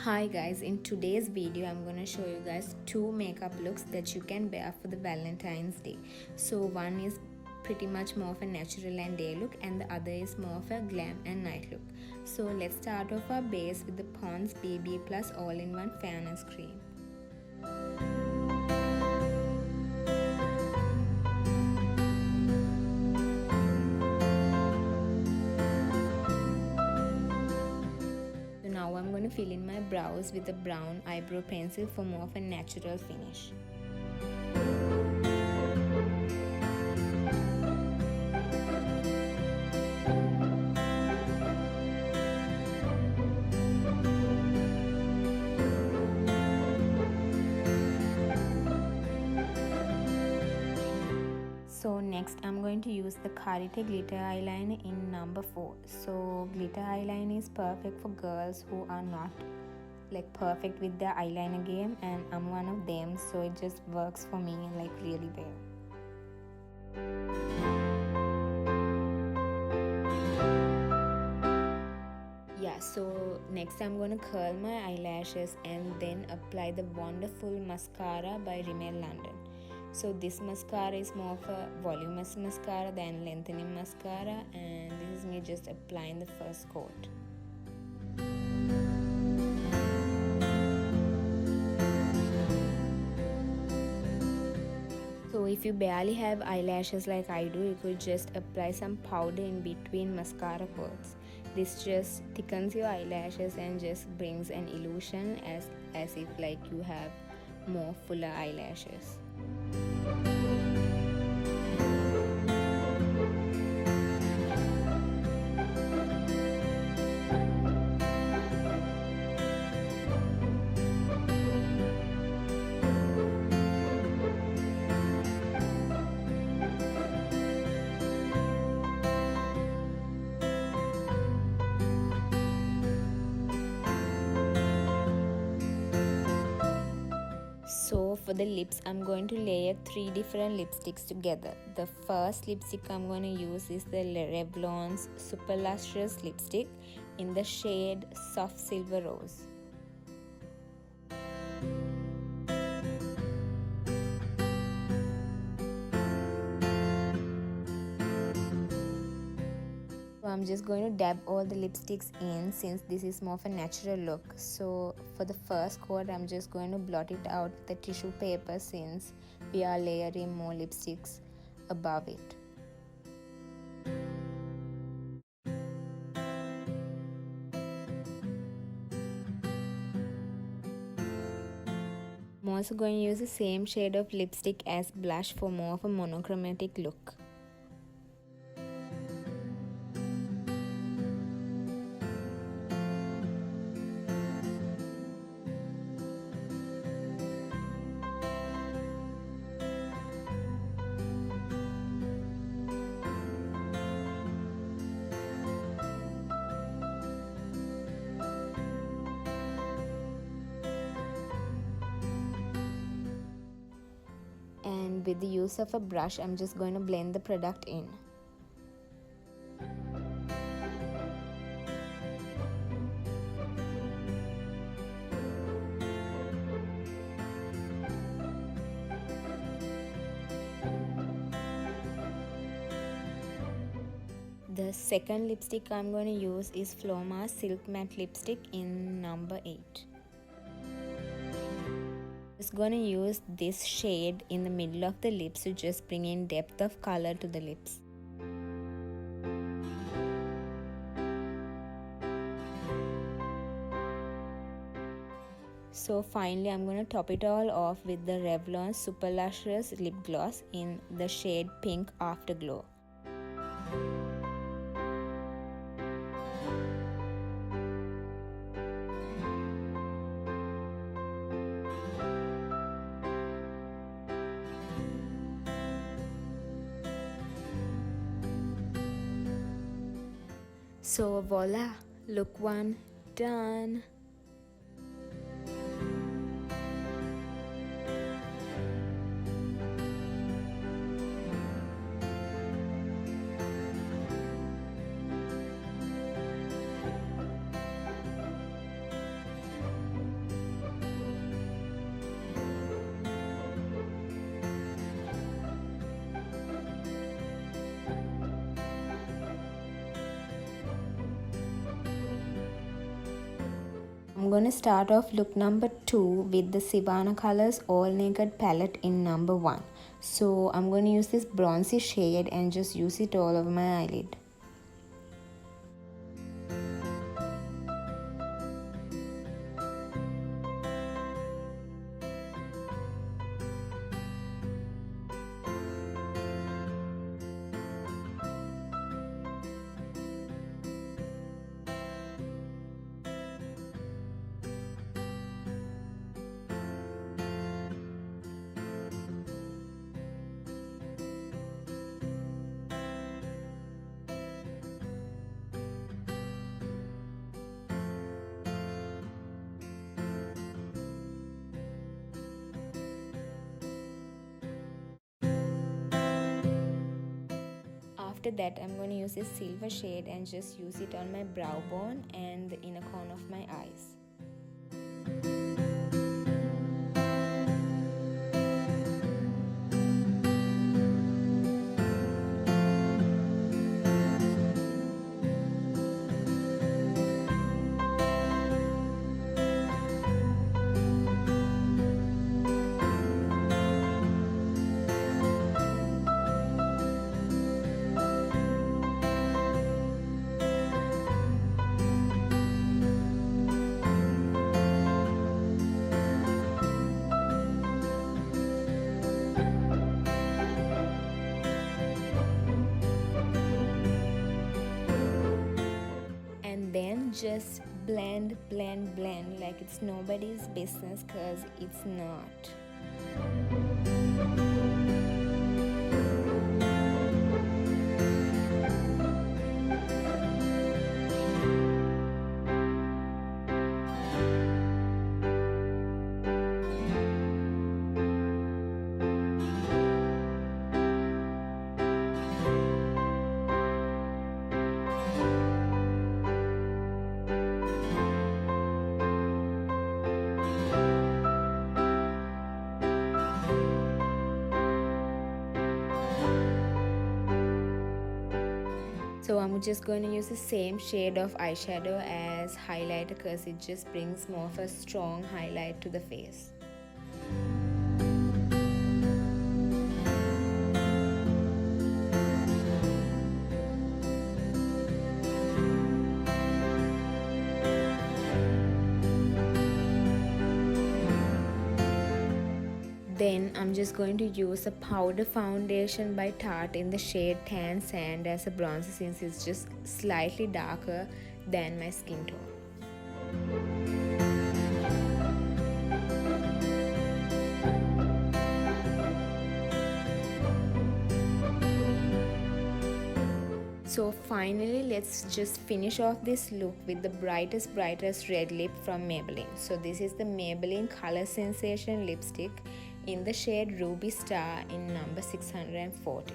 Hi guys, in today's video I'm gonna show you guys two makeup looks that you can wear for the Valentine's Day. So one is pretty much more of a natural and day look, and the other is more of a glam and night look. So let's start off our base with the Pond's BB Plus All-in-One Fairness Cream. Now I'm going to fill in my brows with a brown eyebrow pencil for more of a natural finish. So next I'm going to use the Karite glitter eyeliner in number 4. So glitter eyeliner is perfect for girls who are not like perfect with their eyeliner game, and I'm one of them, so it just works for me like really well. Yeah, so next I'm going to curl my eyelashes and then apply the wonderful mascara by Rimmel London. So this mascara is more of a voluminous mascara than lengthening mascara, and this is me just applying the first coat. So if you barely have eyelashes like I do, you could just apply some powder in between mascara coats. This just thickens your eyelashes and just brings an illusion as if like you have more fuller eyelashes. So for the lips, I'm going to layer 3 different lipsticks together. The first lipstick I'm going to use is the Revlon's Super Lustrous lipstick in the shade Soft Silver Rose. So I'm just going to dab all the lipsticks in, since this is more of a natural look. So for the first coat, I'm just going to blot it out with the tissue paper, since we are layering more lipsticks above it. I'm also going to use the same shade of lipstick as blush for more of a monochromatic look. And with the use of a brush, I'm just going to blend the product in. The second lipstick I'm going to use is Floma's Silk Matte Lipstick in number 8. Just going to use this shade in the middle of the lips to just bring in depth of color to the lips. So finally I'm going to top it all off with the Revlon Super Lustrous Lip Gloss in the shade Pink Afterglow. So voila, look 1 done. I'm going to start off look number 2 with the Savannah Colors All Naked palette in number 1. So I'm going to use this bronzy shade and just use it all over my eyelid. After that, I'm going to use this silver shade and just use it on my brow bone and the inner corner of my eyes. Then just blend like it's nobody's business, cause it's not. So I'm just going to use the same shade of eyeshadow as highlighter because it just brings more of a strong highlight to the face. Then I'm just going to use a powder foundation by Tarte in the shade Tan Sand as a bronzer, since it's just slightly darker than my skin tone. So finally, let's just finish off this look with the brightest red lip from Maybelline. So this is the Maybelline Color Sensation lipstick in the shade Ruby Star in number 640.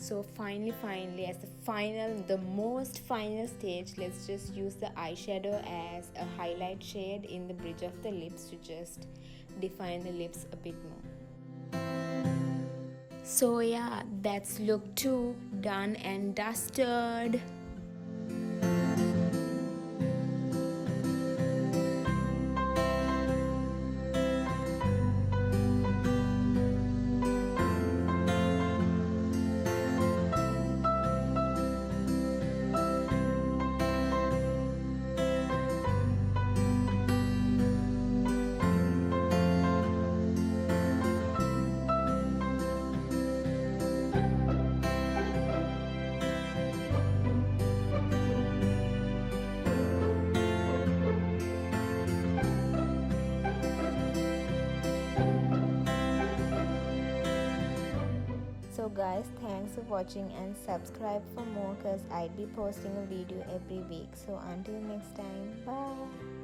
So finally, as the most final stage, let's just use the eyeshadow as a highlight shade in the bridge of the lips to just define the lips a bit more. So yeah, that's look 2 done and dusted. So guys, thanks for watching and subscribe for more, cause I'll be posting a video every week. So until next time, bye.